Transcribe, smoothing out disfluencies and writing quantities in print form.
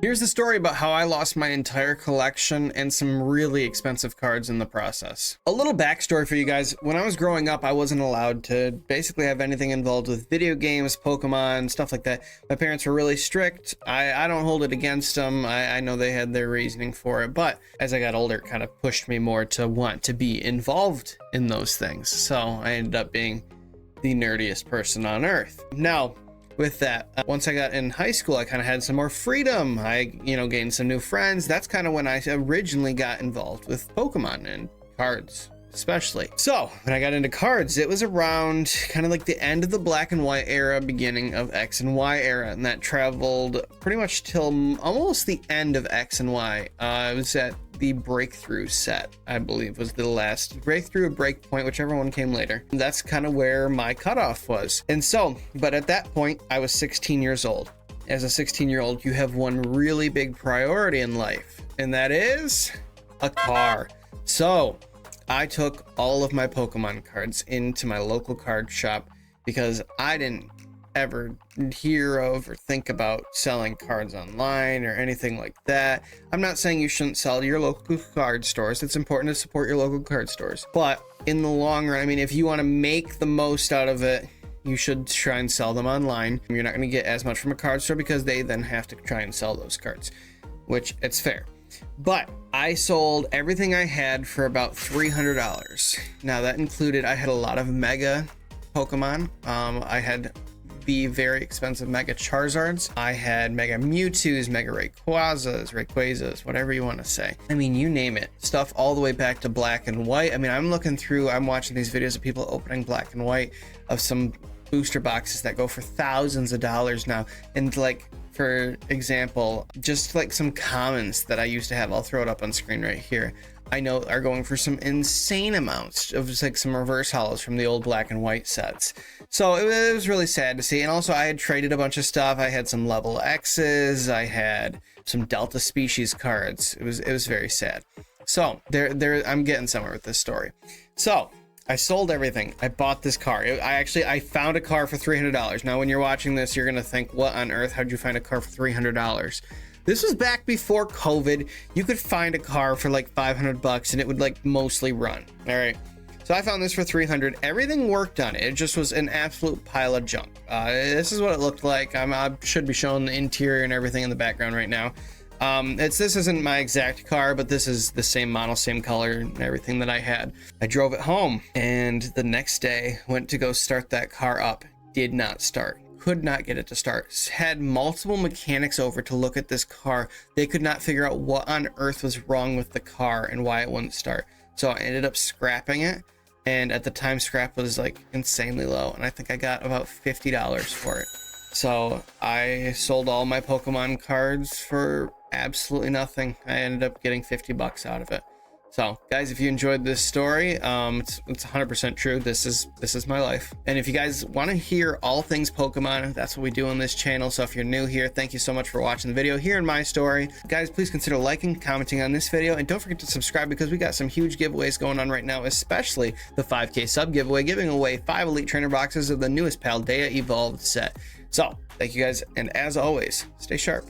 Here's the story about how I lost my entire collection and some really expensive cards in the process. A little backstory for you guys. When I was growing up, I wasn't allowed to basically have anything involved with video games, Pokemon, stuff like that. My parents were really strict. I don't hold it against them. I know they had their reasoning for it, but as I got older, it kind of pushed me more to want to be involved in those things. So I ended up being the nerdiest person on earth. Now, with that, once I got in high school, I kind of had some more freedom. I, gained some new friends. That's kind of when I originally got involved with Pokemon and cards, especially. So when I got into cards, it was around kind of like the end of the black and white era, beginning of X and Y era, and that traveled pretty much till almost the end of X and Y. It was at the breakthrough set, I believe, was the last breakthrough or breakpoint, whichever one came later. That's kind of where my cutoff was. And so, but at that point, I was 16 years old. As a 16-year-old, you have one really big priority in life, and that is a car. So I took all of my Pokemon cards into my local card shop because I didn't ever hear of or think about selling cards online or anything like that. I'm not saying you shouldn't sell to your local card stores. It's important to support your local card stores. But in the long run, I mean, if you want to make the most out of it, you should try and sell them online. You're not going to get as much from a card store because they then have to try and sell those cards, which it's fair. But I sold everything I had for about $300. Now that included, I had a lot of mega Pokemon. I had the very expensive Mega Charizards. I had Mega Mewtwo's, Mega Rayquazas, whatever you want to say. I mean, you name it. Stuff all the way back to black and white. I mean, I'm watching these videos of people opening black and white of some booster boxes that go for thousands of dollars now. And like, for example, just like some commons that I used to have, I'll throw it up on screen right here, I know are going for some insane amounts of just like some reverse hollows from the old black and white sets. So it was really sad to see. And also I had traded a bunch of stuff. I had some level X's. I had some Delta species cards. It was very sad. So I'm getting somewhere with this story. So I sold everything. I bought this car. I found a car for $300. Now, when you're watching this, you're going to think, what on earth? How'd you find a car for $300? This was back before COVID. You could find a car for like $500 and it would like mostly run. All right. So I found this for $300. Everything worked on it. It just was an absolute pile of junk. This is what it looked like. I should be showing the interior and everything in the background right now. This isn't my exact car, but this is the same model, same color and everything that I had. I drove it home and the next day went to go start that car up. Did not start. Could not get it to start. Had multiple mechanics over to look at this car. They could not figure out what on earth was wrong with the car and why it wouldn't start. So I ended up scrapping it. And at the time, scrap was like insanely low. And I think I got about $50 for it. So I sold all my Pokemon cards for absolutely nothing. I ended up getting $50 out of it. So guys, if you enjoyed this story, it's 100% true. This is my life. And if you guys want to hear all things Pokemon, that's what we do on this channel. So if you're new here, thank you so much for watching the video, hearing my story. Guys, please consider liking, commenting on this video, and don't forget to subscribe because we got some huge giveaways going on right now, especially the 5K sub giveaway, giving away 5 Elite Trainer boxes of the newest Paldea Evolved set. So thank you guys, and as always, stay sharp.